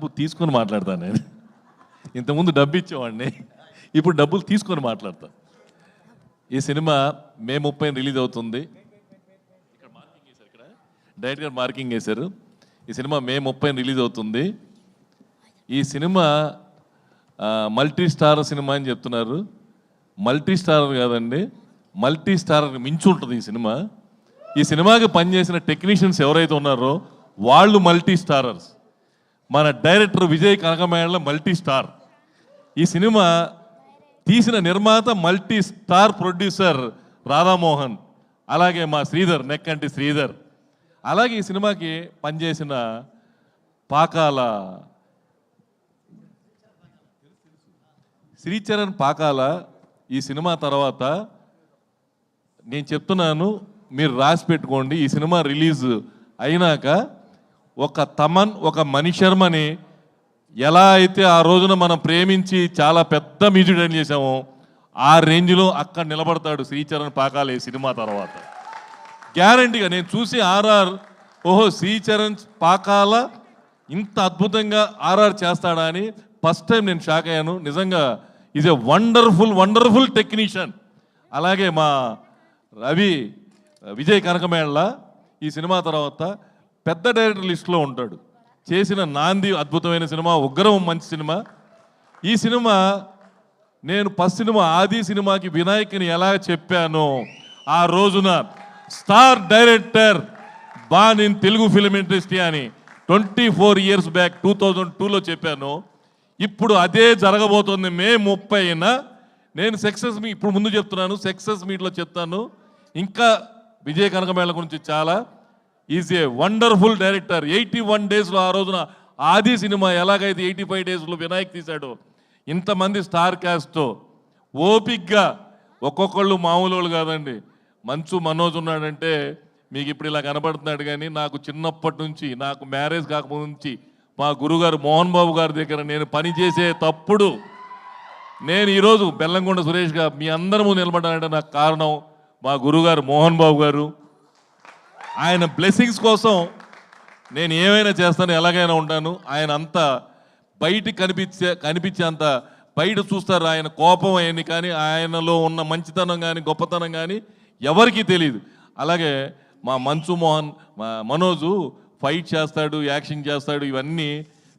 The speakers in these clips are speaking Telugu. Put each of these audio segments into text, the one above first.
డబ్బు తీసుకొని మాట్లాడతాను నేను. ఇంతకుముందు డబ్బు ఇచ్చేవాడిని, ఇప్పుడు డబ్బులు తీసుకొని మాట్లాడతాను. ఈ సినిమా మే 30 రిలీజ్ అవుతుంది. ఇక్కడ మార్కింగ్ వేశారు, ఇక్కడ డైరెక్ట్ గారు మార్కింగ్ వేశారు. ఈ సినిమా మే 30 రిలీజ్ అవుతుంది. ఈ సినిమా మల్టీ స్టార్ సినిమా అని చెప్తున్నారు. మల్టీ స్టార్ కాదండి, మల్టీ స్టార్ మించి ఉంటుంది ఈ సినిమా. ఈ సినిమాకి పనిచేసిన టెక్నీషియన్స్ ఎవరైతే ఉన్నారో వాళ్ళు మల్టీ స్టారర్స్. మన డైరెక్టర్ విజయ్ కనకమేళ మల్టీ స్టార్. ఈ సినిమా తీసిన నిర్మాత మల్టీ స్టార్ ప్రొడ్యూసర్ రాధామోహన్, అలాగే మా శ్రీధర్, నెక్కంటి శ్రీధర్. అలాగే ఈ సినిమాకి పనిచేసిన పాకాల శ్రీచరణ్ పాకాల. ఈ సినిమా తర్వాత నేను చెప్తున్నాను, మీరు రాసి పెట్టుకోండి, ఈ సినిమా రిలీజ్ అయినాక ఒక తమన్, ఒక మణి శర్మని ఎలా అయితే ఆ రోజున మనం ప్రేమించి చాలా పెద్ద మ్యూజిక్ డైరెక్ట్ చేసామో ఆ రేంజ్లో అక్కడ నిలబడతాడు శ్రీచరణ్ పాకాల ఈ సినిమా తర్వాత. గ్యారంటీగా నేను చూసి ఆర్ఆర్, ఓహో శ్రీచరణ్ పాకాల ఇంత అద్భుతంగా ఆర్ఆర్ చేస్తాడా అని ఫస్ట్ టైం నేను షాక్ అయ్యాను. నిజంగా ఈజ్ ఏ వండర్ఫుల్ టెక్నీషియన్. అలాగే మా రవి విజయ్ కనకమేళ ఈ సినిమా తర్వాత పెద్ద డైరెక్టర్ లిస్టులో ఉంటాడు. చేసిన నాంది అద్భుతమైన సినిమా, ఉగ్రం మంచి సినిమా. ఈ సినిమా నేను ఫస్ట్ సినిమా ఆది సినిమాకి వినాయక్ని ఎలా చెప్పానో ఆ రోజున star director born in Telugu film industry అని 24 years బ్యాక్ 2002లో చెప్పాను. ఇప్పుడు అదే జరగబోతుంది మే 30న. నేను సక్సెస్ మీ ఇప్పుడు ముందు చెప్తున్నాను, సక్సెస్ మీట్లో చెప్తాను. ఇంకా విజయ్ కనకమేళ గురించి చాలా. Is a wonderful director. 81 daysలో ఆ రోజున ఆది సినిమా ఎలాగైతే 85 daysలో వినాయక్ తీశాడో, ఇంతమంది స్టార్ క్యాస్ట్తో ఓపిక్గా, ఒక్కొక్కళ్ళు మామూలు వాళ్ళు కాదండి. మంచు మనోజ్ ఉన్నాడంటే మీకు ఇప్పుడు ఇలా కనపడుతున్నాడు, కానీ నాకు చిన్నప్పటి నుంచి, నాకు మ్యారేజ్ కాకముందు నుంచి మా గురుగారు మోహన్ బాబు గారి దగ్గర నేను పనిచేసే తప్పుడు నేను ఈరోజు బెల్లంకొండ సురేష్గా మీ అందరి ముందు నిలబడాలంటే నాకు కారణం మా గురుగారు మోహన్ బాబు గారు. ఆయన బ్లెస్సింగ్స్ కోసం నేను ఏమైనా చేస్తాను, ఎలాగైనా ఉంటాను. ఆయన అంత బయటికి కనిపించే అంత బయట చూస్తారు ఆయన కోపం అయ్యింది, కానీ ఆయనలో ఉన్న మంచితనం కానీ గొప్పతనం కానీ ఎవరికీ తెలియదు. అలాగే మా మనోజు ఫైట్ చేస్తాడు, యాక్షన్ చేస్తాడు. ఇవన్నీ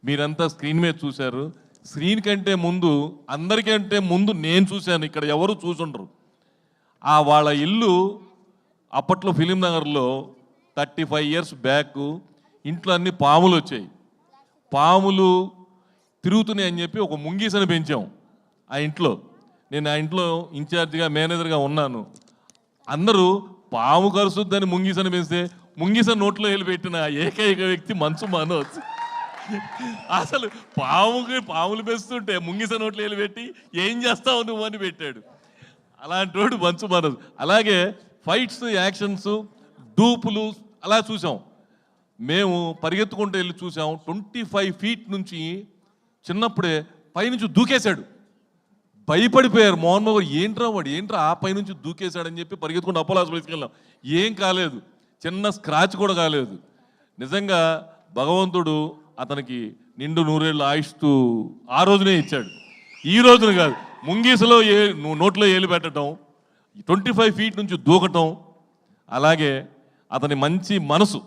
మీరంతా స్క్రీన్ మీద చూశారు. స్క్రీన్ కంటే ముందు, అందరికంటే ముందు నేను చూశాను, ఇక్కడ ఎవరు చూసుండరు. వాళ్ళ ఇల్లు అప్పట్లో ఫిలిం నగర్లో 35 years బ్యాక్ ఇంట్లో అన్ని పాములు వచ్చాయి. పాములు తిరుగుతున్నాయి అని చెప్పి ఒక ముంగీసని పెంచాం ఆ ఇంట్లో. నేను ఆ ఇంట్లో ఇన్ఛార్జిగా, మేనేజర్గా ఉన్నాను. అందరూ పాము కరుస్తుందని ముంగీసని పెంచితే ముంగీసని నోట్లో వెళ్ళి పెట్టిన ఏకైక వ్యక్తి మంచు మనోజ్. అసలు పాములు పెంచుతుంటే ముంగిస నోట్లో వెళ్ళి పెట్టి ఏం చేస్తావు నువ్వు అని పెట్టాడు. అలాంటి వాడు మంచు మనోజ్. అలాగే ఫైట్స్, యాక్షన్స్, డూపులు అలా చూసాం. మేము పరిగెత్తుకుంటూ వెళ్ళి చూసాం. 25 feet నుంచి చిన్నప్పుడే పైనుంచి దూకేశాడు. భయపడిపోయారు మోహన్ బాబు, ఏంట్రా ఆ పైనుంచి దూకేశాడని చెప్పి పరిగెత్తుకుంటూ అపోలో హాస్పిటల్కి వెళ్ళాం. ఏం కాలేదు, చిన్న స్క్రాచ్ కూడా కాలేదు. నిజంగా భగవంతుడు అతనికి నిండు 100 ఏళ్ళు ఆయుష్తూ ఆ రోజునే ఇచ్చాడు, ఈ రోజున కాదు. ముంగీసలో నోట్లో ఏలు పెట్టడం, 25 feet నుంచి దూకటం. అలాగే అతని మంచి మనసు,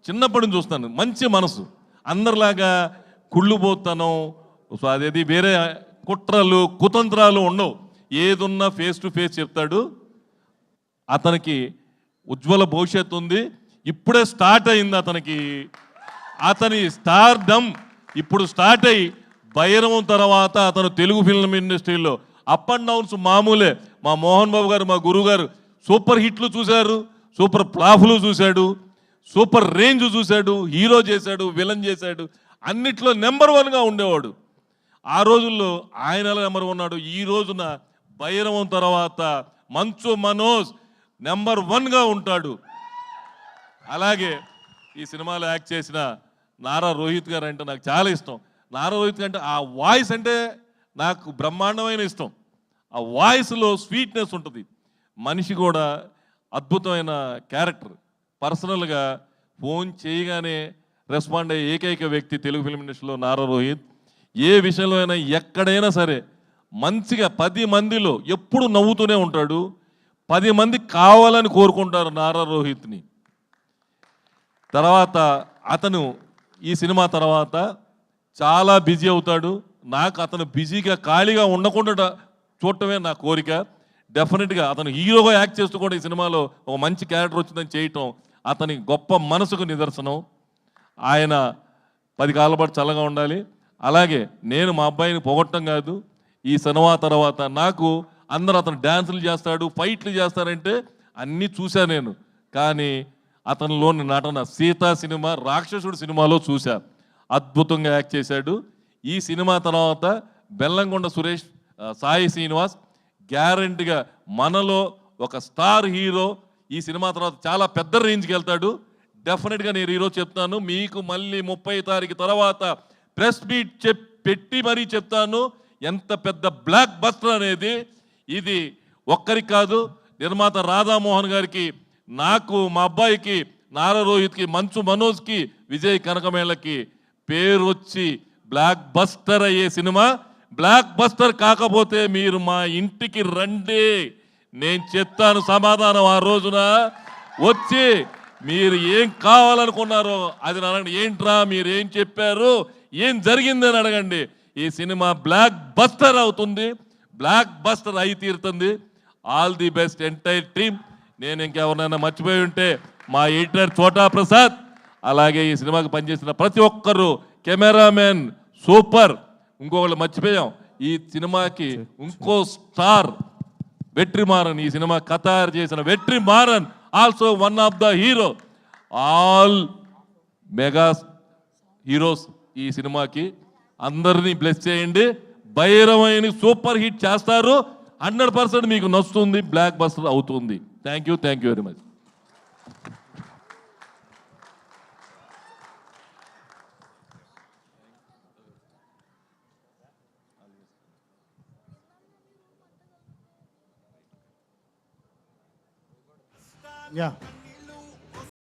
చిన్నప్పటి నుంచి చూస్తాను, మంచి మనసు. అందరిలాగా కుళ్ళుపోతాను, అదేది వేరే కుట్రలు కుతంత్రాలు ఉండవు. ఏదున్నా ఫేస్ టు ఫేస్ చెప్తాడు. అతనికి ఉజ్వల భవిష్యత్తు ఉంది. ఇప్పుడే స్టార్ట్ అయింది అతని స్టార్డమ్ ఇప్పుడు స్టార్ట్ అయ్యి భైరవం తర్వాత అతను తెలుగు ఫిల్మ్ ఇండస్ట్రీలో అప్ అండ్ డౌన్స్ మామూలే. మా మోహన్ బాబు గారు, మా గురువు గారు సూపర్ హిట్లు చూశారు, సూపర్ ఫ్లాఫ్లు చూశాడు, సూపర్ రేంజ్ చూశాడు, హీరో చేశాడు, విలన్ చేశాడు, అన్నిట్లో నెంబర్ 1గా ఉండేవాడు. ఆ రోజుల్లో ఆయన నెంబర్ 1 ఉన్నాడు. ఈ రోజున భైరవం తర్వాత మంచు మనోజ్ నెంబర్ 1గా ఉంటాడు. అలాగే ఈ సినిమాలో యాక్ట్ చేసిన నారా రోహిత్ గారు అంటే నాకు చాలా ఇష్టం. నారా రోహిత్ అంటే ఆ వాయిస్ అంటే నాకు బ్రహ్మాండమైన ఇష్టం. ఆ వాయిస్లో స్వీట్నెస్ ఉంటుంది. మనిషి కూడా అద్భుతమైన క్యారెక్టర్. పర్సనల్గా ఫోన్ చేయగానే రెస్పాండ్ అయ్యే ఏకైక వ్యక్తి తెలుగు ఫిల్మ్ ఇండస్ట్రీలో నారా రోహిత్. ఏ విషయంలో అయినా ఎక్కడైనా సరే మంచిగా 10 మందిలో ఎప్పుడు నవ్వుతూనే ఉంటాడు. 10 మంది కావాలని కోరుకుంటారు నారా రోహిత్ని. తర్వాత అతను ఈ సినిమా తర్వాత చాలా బిజీ అవుతాడు. నాకు అతను బిజీగా ఖాళీగా ఉండకుండా చూడటమే నా కోరిక. డెఫినెట్గా అతను హీరోగా యాక్ట్ చేస్తూ కూడా ఈ సినిమాలో ఒక మంచి క్యారెక్టర్ వచ్చిందని చేయటం అతని గొప్ప మనసుకు నిదర్శనం. ఆయన 10 కాలాల పాటు చల్లగా ఉండాలి. అలాగే నేను మా అబ్బాయిని పొగట్టం కాదు, ఈ సినిమా తర్వాత నాకు అందరూ అతను డ్యాన్సులు చేస్తాడు, ఫైట్లు చేస్తారంటే అన్నీ చూశా నేను. కానీ అతనిలోని నటన సీతా సినిమా, రాక్షసుడు సినిమాలో చూశా. అద్భుతంగా యాక్ట్ చేశాడు. ఈ సినిమా తర్వాత బెల్లంకొండ సురేష్, సాయి శ్రీనివాస్ గ్యారెంటీగా మనలో ఒక స్టార్ హీరో ఈ సినిమా తర్వాత చాలా పెద్ద రేంజ్కి వెళ్తాడు. డెఫినెట్గా నేను ఈరోజు చెప్తాను, మీకు మళ్ళీ 30 తారీఖు తర్వాత ప్రెస్ మీట్ పెట్టి మరీ చెప్తాను ఎంత పెద్ద బ్లాక్ బస్టర్ అనేది. ఇది ఒక్కరికి కాదు, నిర్మాత రాధామోహన్ గారికి, నాకు, మా అబ్బాయికి, నారా రోహిత్కి, మంచు మనోజ్కి, విజయ్ కనకమేళకి పేరు వచ్చి బ్లాక్ బస్టర్ అయ్యే సినిమా. బ్లాక్ బస్టర్ కాకపోతే మీరు మా ఇంటికి రండి, నేను చెప్తాను సమాధానం. ఆ రోజున వచ్చి మీరు ఏం కావాలనుకున్నారో అది అడగండి. ఏంట్రా మీరు ఏం చెప్పారు, ఏం జరిగిందని అడగండి. ఈ సినిమా బ్లాక్ బస్టర్ అవుతుంది, బ్లాక్ బస్టర్ అయి తీరుతుంది. All the best entire team. నేను ఇంకెవరినైనా మర్చిపోయి ఉంటే మా ఎడిటర్ చోటా ప్రసాద్, అలాగే ఈ సినిమాకి పనిచేసిన ప్రతి ఒక్కరు, కెమెరామెన్ సూపర్. ఇంకొకళ్ళు మర్చిపోయాం, ఈ సినిమాకి ఇంకో స్టార్ వెట్రిమారన్, ఈ సినిమా కథ చేసిన Vetrimaaran also one of the hero. All mega heroes ఈ సినిమాకి. అందరినీ బ్లెస్ చేయండి. భైరవైన సూపర్ హిట్ చేస్తారు. 100% మీకు నచ్చుతుంది, బ్లాక్ బస్టర్ అవుతుంది. Thank you very much. Yeah.